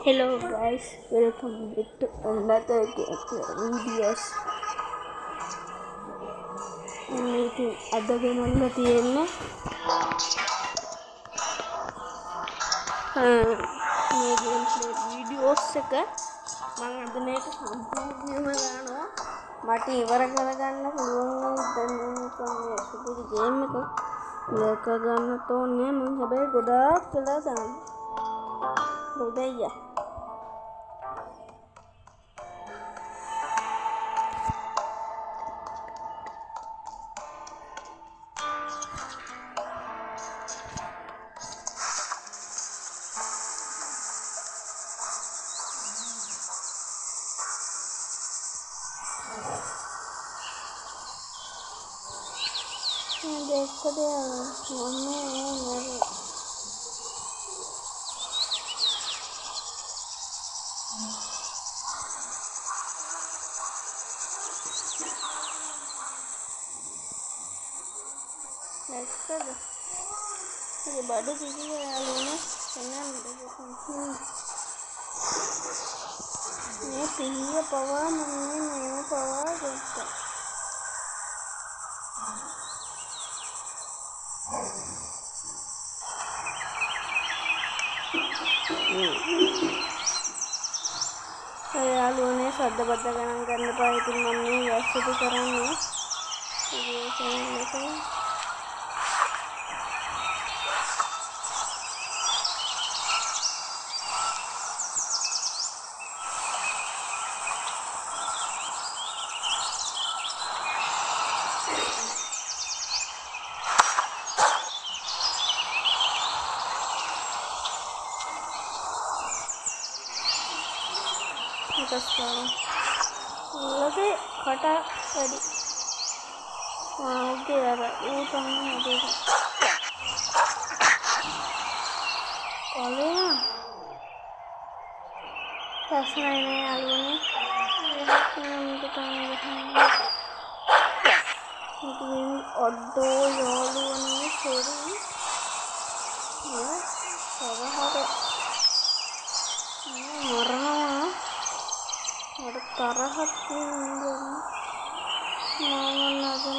Hello guys, welcome back to another videos. ඉතින් අද ගෙනල්ලා තියෙන්නේ මේ ගේම් ප්ලේ වීඩියෝස් එක මම අද මේක සම්පූර්ණයෙන්ම ගන්නවා මට ඉවර කරගන්න පුළුවන් දැන් මේ සුපිරි ගේම් එක මේක ගන්න තෝන්නේ මම හැබැයි ගොඩාක් වෙලා දානවා උදේය देखो दे मम्मी मेरे देखो दे ये बड़े दीदी के आलू ने चना ये पिया पवा मम्मी मैं पवा देखता යාළුවනේ සද්දබද්ද ගණන් ගන්න එපා. ඉතින් මම මේ වැස්සට කරන්නේ වීඩියෝ channel එකේ sekarang lagi kata tadi oke ya Pak utangnya ada kalian tasnya ini alurnya kita mungkin odo alurnya sorry ya sabar ada warna ada tarahat ini mama nazar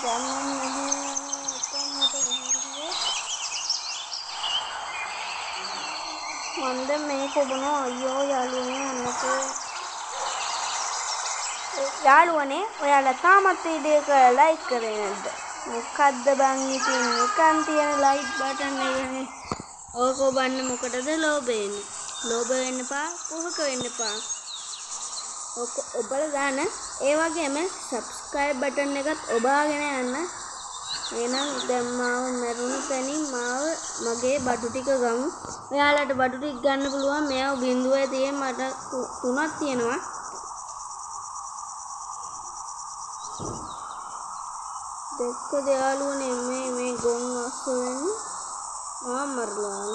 jangan apa mata mande මේක බොනවා අයියෝ යාළුවනේ අන්නකෝ යාළුවනේ ඔයාලා තාමත් video එක like කරේ නැද්ද මොකද්ද බං ඉතින් නිකන් තියෙන ලයික් බටන් එකනේ ඕක ඔබන්න මොකටද ලෝභ වෙන්න එපා කුහක වෙන්න එපා ඕක ඔබලා දාන්න ඒ වගේම subscribe බටන් එකත් ඔබාගෙන යන්න එහෙනම් දැන් මාව මරුණු තැනින් මාව මගේ බඩු ටික ගමු ඔයාලට බඩු ටික ගන්න පුළුවන් මේව බිඳුවේ තියෙන මට තුනක් තියෙනවා දෙක දෙයාළුවනේ මේ ගොන් අස්සෙන් මරලා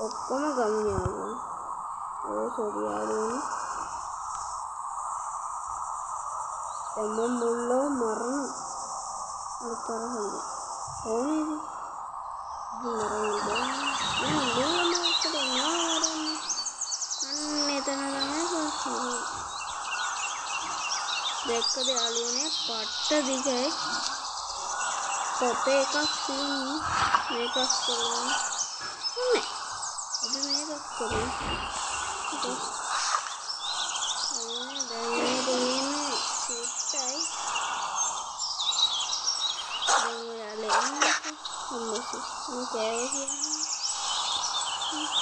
ඔක්කොම ගමු යාළුවනේ ඔය සෝරි යාළුවනේ එම්ම මුල්ලෝ මරන අතර හොඳ ඕනේද මරන්නේ අන්න එතන තමයි දැක්කද යාළුවනේ පට්ට දිගයි පොතේ එකක් තියෙන්නේ මේකක් කරගන්න ඕනේ අපි මේකක් කරමු දැන් මේ දෙන්නේ සිටයි දැන් ඔයාලා එන්නේ මොකද මම කෑවේ කියන්නේ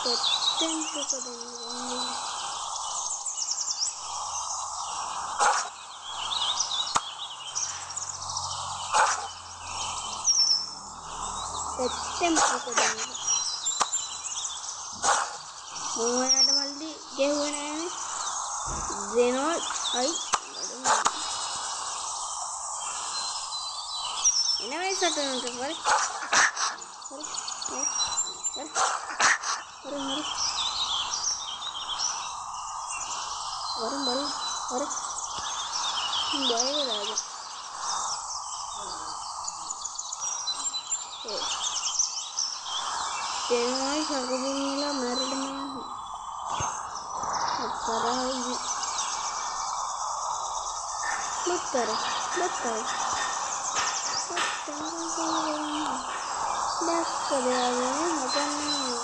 පොත්තෙන් පොතෙන් tempo kodanya මොනවාට මල්ලි ගෙවුවේ නෑනේ දෙනෝ අයි එනවයි සටනට වරි වරි බය වෙලාද? තේමයි සකබුන්නලා මැරෙන්න කරයි. බත්තර දැක්කද යාළුවනේ හදන්නේ.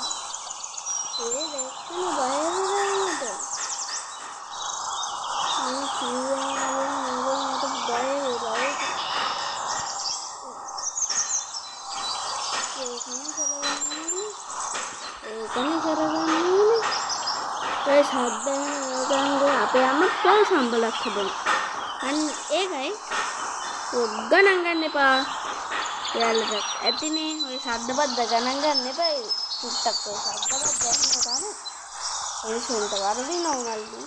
ඒ දැක්කම බය වෙලාද? මේ කිව්වා මට බය වෙලා. ඒකනේ කරගන්නේ. ඒ සද්දන ගංගේ අපේ අම්මා කොල් සම්බලක් හදන. අන්න ඒකයි ගණන් ගන්න එපා. එයාලට ඇතිනේ ඔය සද්දපද්ද ගණන් ගන්න එපා. චුට්ටක් ඔය සද්දපද්ද ගන්න තමයි. ඒ සුන්ට වරදිනවා මල්ලි.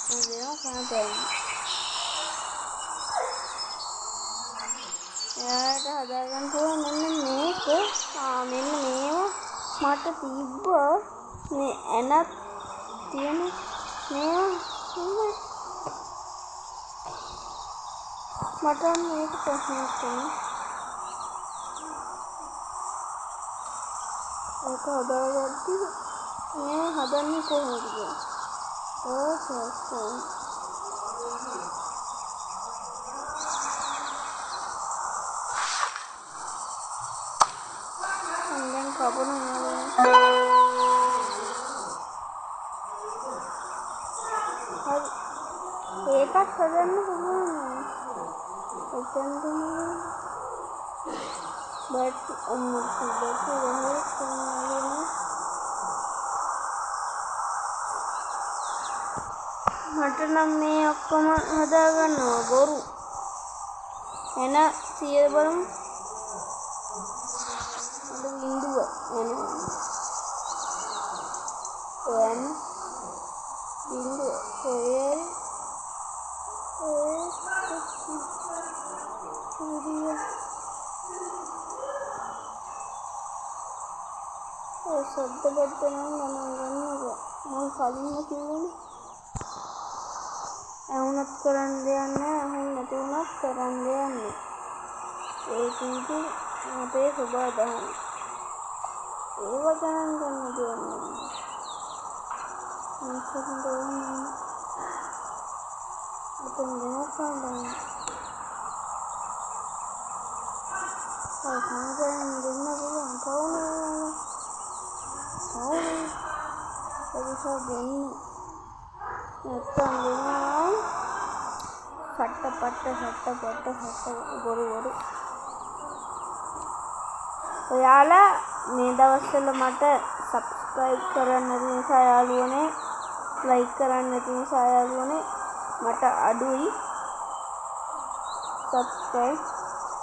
මම කාටද? එයාට හදාගන්න පුළුවන් මෙන්න මේක. මෙන්න මේවා මට තිබ්බා. මේ ඇනත් තියෙන මේවා මට මේක ප්‍රශ්නයක් තියෙනවා. ඒක හදාගත්තී මේ හදන්නේ කොහොමද කියලා. දැන් කපන ඒකත් හදන්න පුළුවන්. එතනද බට් මට නම් මේ ඔක්කොම හදාගන්නවා බොරු. එන 100 බලමු. අද බින්දුව එන බින්දුව සද්ද බද්ද නම් ගණන් ගන්නකො. මම කලින්ම කිව්වනේ ඇහුනත් කරන්න දෙයක් නැහැ. ඇහුන් නැති වුණත් කරන්න දෙයක් නැහැ. ඒක ඉතින් අපේ සබඳහන. ඒව ගණන් ගන්න දෙයක් නැහැ. මොකද දෙන්නේ? අපෙන් දෙනකම් සාමාන්‍යයෙන් දෙන්න පුළුවන් කවුරුද? ඒක දෙන්න නැත්තම් දෙනවා සට්ට බොරු. ඔයාලා මේ දවස්වල මට සබ්ස්ක්‍රයිබ් කරන්න නැති නිසා යාළුවනේ, ලයික් කරන්න නැති නිසා යාළුවනේ මට අඩුයි සබ්ස්ක්‍රයිබ්.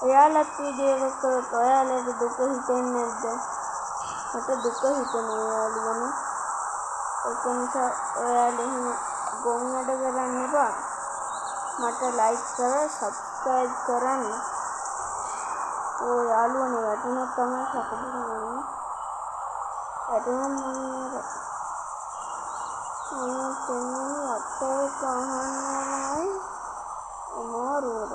ඔයාලත් වීඩියෝ එකක් කරොත් ඔයාලට දුක හිතෙන්නේ නැද්ද? මට දුක හිතෙනවා යාළුවනේ. ඒක නිසා ඔයාලා එහෙම ගොන් වැඩ කරන්න එපා. මට ලයික් කරලා සබ්ස්ක්‍රයිබ් කරන්න. ඔය යාළුවනේ වැටුණොත් තමයි සකපුරන්නේ. වැටුණොත් මම තෙන්නේ අතෝ කහන්නයි අමාරුවද.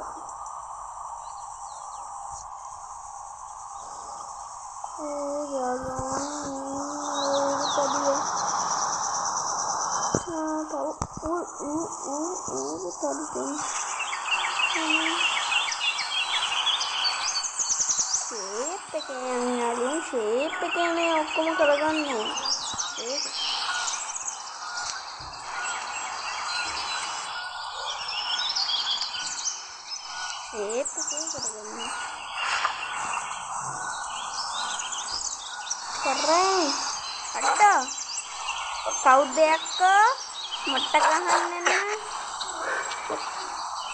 ෂේප් එකේ මේ ඔක්කොම කරගන්නේ. ඒක ෂේප් එකේ කරගන්නේ. කරේ අඩ කවුද එක්කෝ මට ගහන්නේ නැහැ.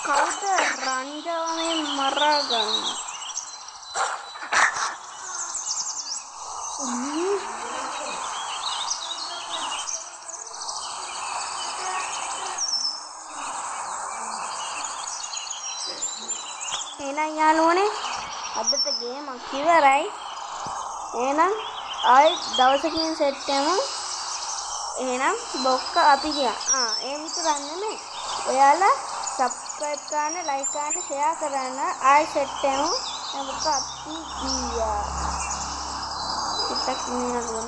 කවුද රංජව මේ මරගන්න. එහෙනම් යාළුවනේ අදට ගේමක් ඉවරයි. එහෙනම් ආයෙත් දවසකින් සෙට් වෙමු. එහෙනම් බොක්ක අපි ගියා. ඒ විතරක් නෙමෙයි. ඔයාලා subscribe කරන්න, like කරන්න, share කරන්න. ආයි set එකමු. මොකක් කීයා. පිටක් නියලුවා.